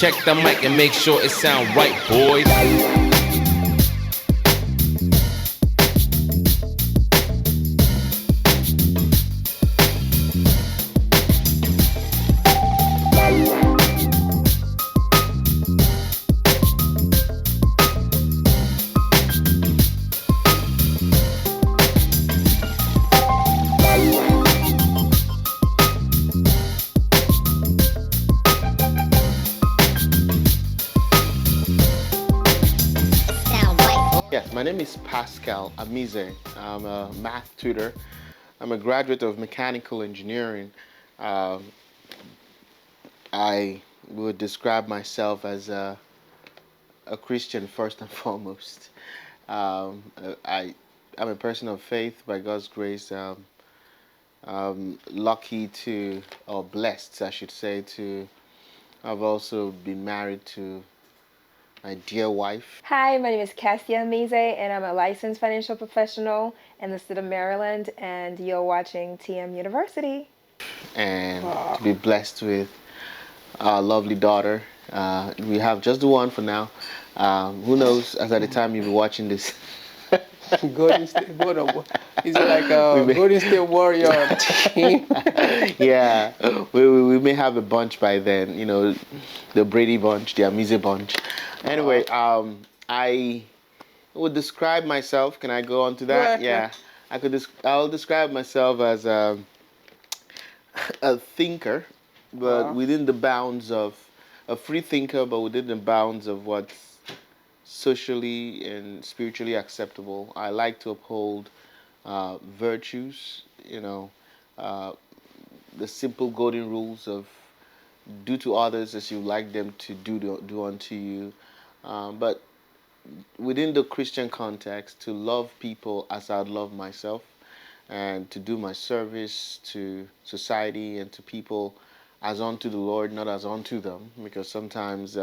Check the mic and make sure it sound right, boys. Yes, my name is Pascal Amize. I'm a math tutor. I'm a graduate of mechanical engineering. Um, I would describe myself as a Christian first and foremost. Um, I, I'm a person of faith by God's grace. Lucky to, or blessed, I should say, to have also been married to my dear wife. Hi, my name is Cassia Amize, and I'm a licensed financial professional in the state of Maryland, and you're watching TM University. And to be blessed with our lovely daughter. We have just the one for now. Who knows, as at the time you'll be watching this. Golden State, is it like We a may- Golden State Warrior team? Yeah, we may have a bunch by then, you know, the Brady bunch, the Amize bunch. Anyway, I would describe myself. Can I go on to that? Go ahead. Yeah, I'll describe myself as a thinker, but within the bounds of a free thinker, but within the bounds of what's socially and spiritually acceptable. I like to uphold virtues, you know, uh, the simple golden rules of do to others as you like them to do unto you. But within the Christian context, to love people as I'd love myself, and to do my service to society and to people as unto the Lord, not as unto them. Because sometimes,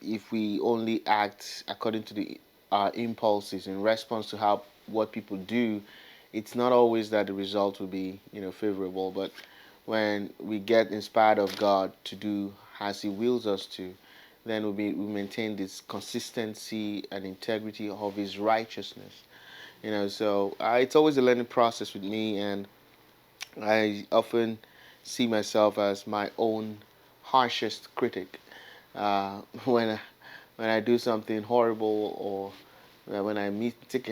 if we only act according to our impulses in response to how what people do, it's not always that the result will be, you know, favorable. But when we get inspired of God to do as He wills us to, then we maintain this consistency and integrity of His righteousness. You know, so it's always a learning process with me, and I often see myself as my own harshest critic. When I do something horrible, or when I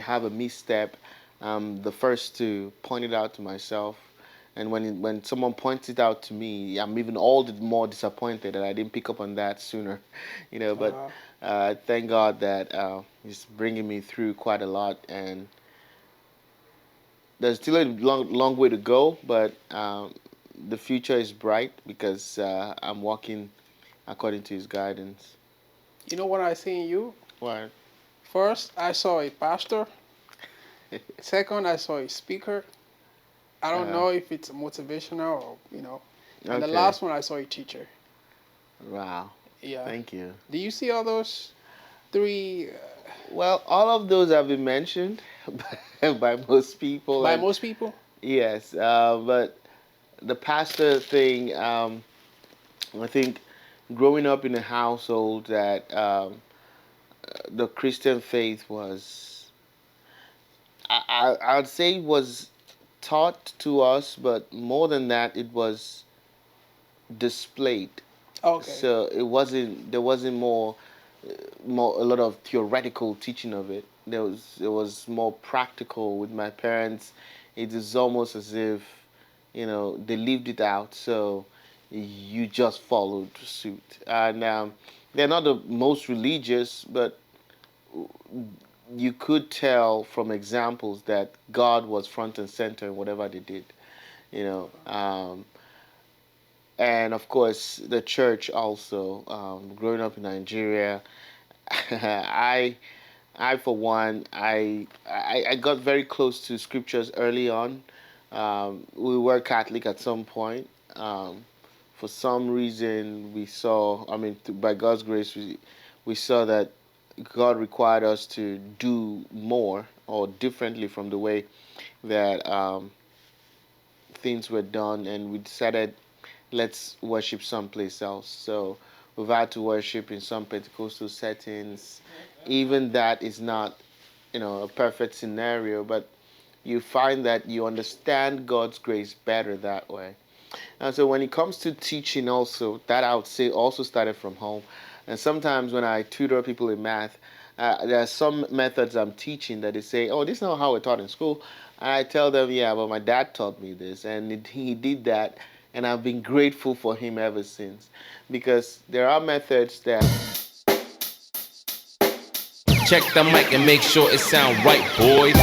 have a misstep, I'm the first to point it out to myself. And when someone points it out to me, I'm even all the more disappointed that I didn't pick up on that sooner, you know. But thank God that He's bringing me through quite a lot, and there's still a long way to go, but the future is bright because I'm walking according to His guidance. You know what I see in you? What? First, I saw a pastor. Second, I saw a speaker. I don't know if it's motivational or, you know. And the Okay. last one, I saw a teacher. Wow. Yeah. Thank you. Do you see all those three Well, all of those have been mentioned by most people. by And most people? yes, but the pastor thing, I think growing up in a household that the Christian faith was, I'd say was taught to us, but more than that, it was displayed. Okay. So there wasn't more a lot of theoretical teaching of it. It was more practical with my parents. It is almost as if, you know, they lived it out, so you just followed suit. And they're not the most religious, but you could tell from examples that God was front and center in whatever they did, you know. And of course, the church also. Growing up in Nigeria, I I for one, I got very close to scriptures early on. We were Catholic at some point. For some reason, we saw. I mean, by God's grace, we saw that God required us to do more or differently from the way that things were done, and we decided let's worship someplace else. So we've had to worship in some Pentecostal settings. Even that is not, a perfect scenario, but you find that you understand God's grace better that way. And so when it comes to teaching also, that I would say also started from home. And sometimes when I tutor people in math, there are some methods I'm teaching that they say, oh, this is not how we're taught in school. And I tell them, yeah, but my dad taught me this. And he did that. And I've been grateful for him ever since. Because there are methods that... Check the mic and make sure it sound right, boys.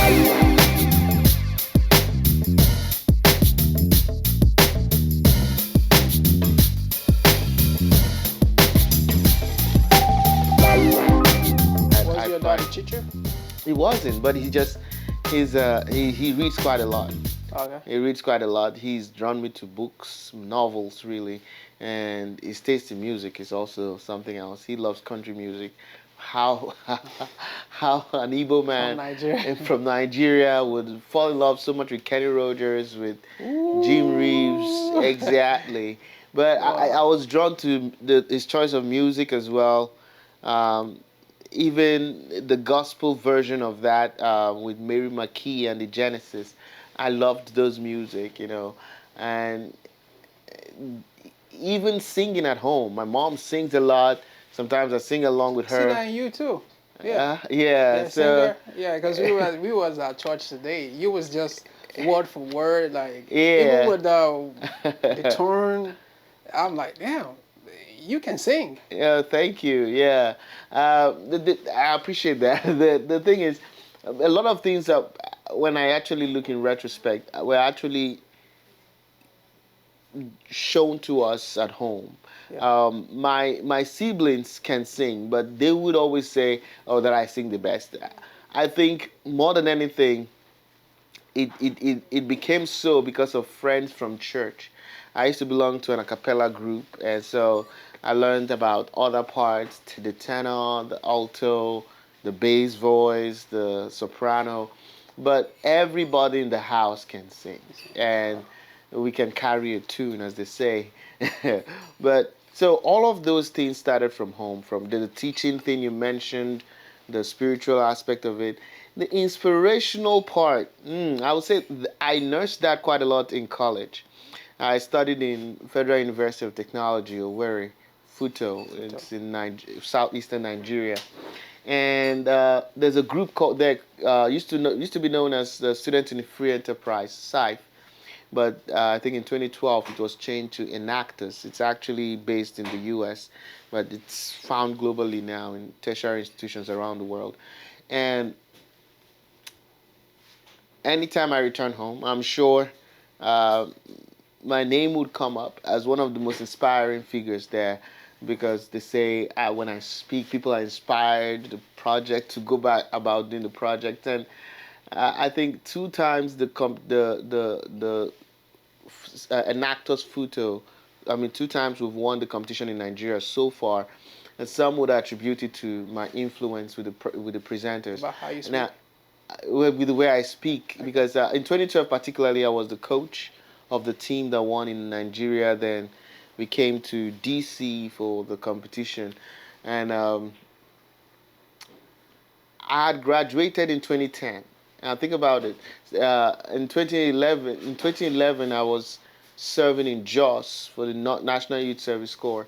Was your dad a teacher? He wasn't, but he reads quite a lot. Okay. He reads quite a lot. He's drawn me to books, novels, really, and his taste in music is also something else. He loves country music. How how an Igbo man from Nigeria would fall in love so much with Kenny Rogers, with Jim Reeves, exactly. But I was drawn to his choice of music as well. Even the gospel version of that with Mary McKee and the Genesis. I loved those music, and even singing at home. My mom sings a lot. Sometimes I sing along with her. See that in you too. Yeah. Yeah. So because we was at church today. You was just word for word, like yeah. even with the tone. I'm like, damn, you can sing. Yeah, thank you. Yeah, I appreciate that. The thing is, a lot of things that when I actually look in retrospect, were actually shown to us at home. Yeah. My siblings can sing, but they would always say, "Oh, that I sing the best." I think more than anything, it became so because of friends from church. I used to belong to an a cappella group, and so I learned about other parts, the tenor, the alto, the bass voice, the soprano. But everybody in the house can sing, and we can carry a tune, as they say. But so all of those things started from home, from the teaching thing you mentioned, the spiritual aspect of it, the inspirational part. I would say I nursed that quite a lot in college. I studied in Federal University of Technology, Owerri, Futo. It's in southeastern Nigeria. And there's a group called there used to be known as the Student in Free Enterprise (SIFE), but I think in 2012 it was changed to Enactus. It's actually based in the U.S., but it's found globally now in tertiary institutions around the world. And anytime I return home, I'm sure my name would come up as one of the most inspiring figures there, because they say when I speak, people are inspired. The project to go back about doing the project, and I think two times the Enactus Futo. I mean, two times we've won the competition in Nigeria so far, and some would attribute it to my influence with the presenters. About how you speak. Now, with the way I speak, because in 2012 particularly, I was the coach of the team that won in Nigeria. Then we came to DC for the competition, and I had graduated in 2010. Now think about it. In 2011, I was serving in JOS for the National Youth Service Corps,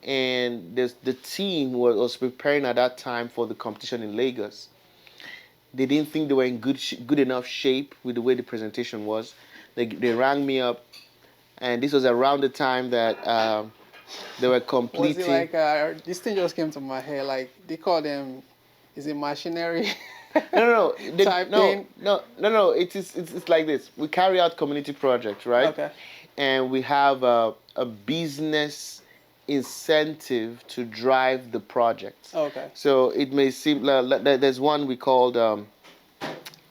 and the team was preparing at that time for the competition in Lagos. They didn't think they were in good enough shape with the way the presentation was. They rang me up, and this was around the time that they were completing. Was it like this thing just came to my head? Like they call them, is it machinery? No. No. It's like this. We carry out community projects, right? Okay. And we have a business incentive to drive the project. Okay. So it may seem like there's one we called.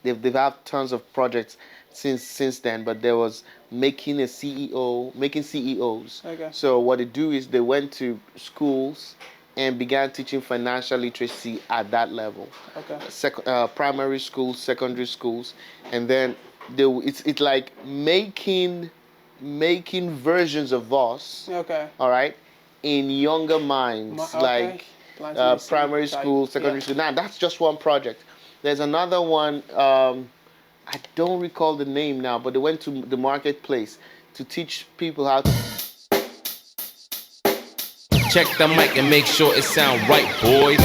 They've had tons of projects since then, but there was making CEOs. Okay. So what they do is they went to schools and began teaching financial literacy at that level. Okay. Primary schools, secondary schools, and then it's like making making versions of us, Okay. all right, in younger minds, Okay. like Planting the primary seed type. school, secondary Yeah. school. Now, that's just one project. There's another one, I don't recall the name now, but they went to the marketplace to teach people how to. Check the mic and make sure it sound right, boys.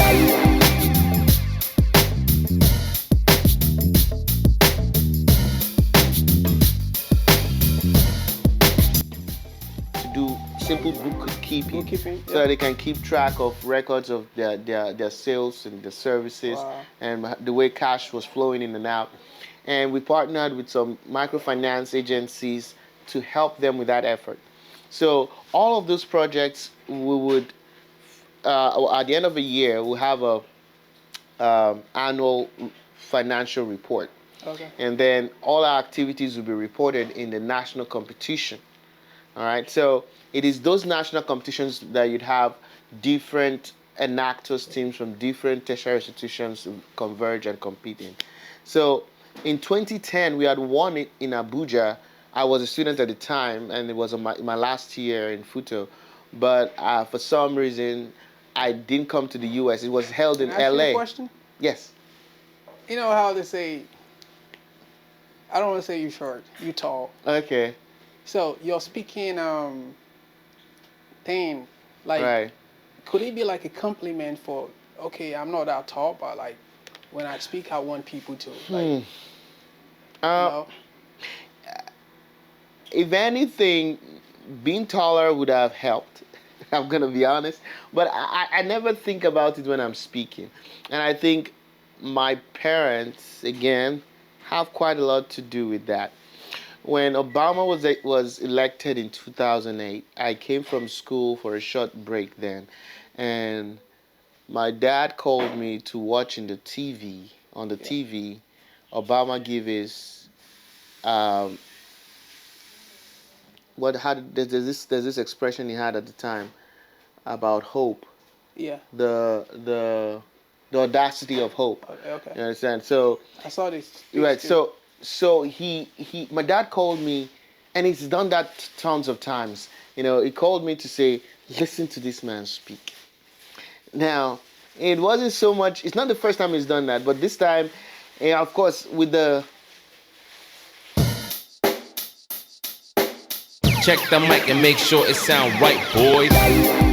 Do simple bookkeeping, Bookkeeping, so yeah. that they can keep track of records of their sales and their services. Wow. And the way cash was flowing in and out. And we partnered with some microfinance agencies to help them with that effort. So all of those projects, we would at the end of the year we'll have a annual financial report, Okay. and then all our activities will be reported in the national competition. All right, so it is those national competitions that you'd have different enactors teams from different tertiary institutions to converge and compete in. So in 2010, we had won it in Abuja. I was a student at the time, and it was my last year in Futo. But for some reason, I didn't come to the US. It was held in Can I ask you a LA. question? Yes. You know how they say, I don't want to say you short, you tall. Okay. So your speaking thing, like, Right. could it be like a compliment for, okay, I'm not that tall, but like when I speak, I want people to like, you know? If anything, being taller would have helped. I'm gonna be honest, but I never think about it when I'm speaking, and I think my parents again have quite a lot to do with that. When Obama was elected in 2008, I came from school for a short break then, and my dad called me to watch in the TV on the TV. Obama give his there's this expression he had at the time about hope, Yeah. the audacity of hope. Okay. You understand? So I saw this. right. Too. So my dad called me, and he's done that tons of times. You know, he called me to say, listen to this man speak. Now, it wasn't so much. It's not the first time he's done that, but this time, of course, with the. Check the mic and make sure it sound right, boys.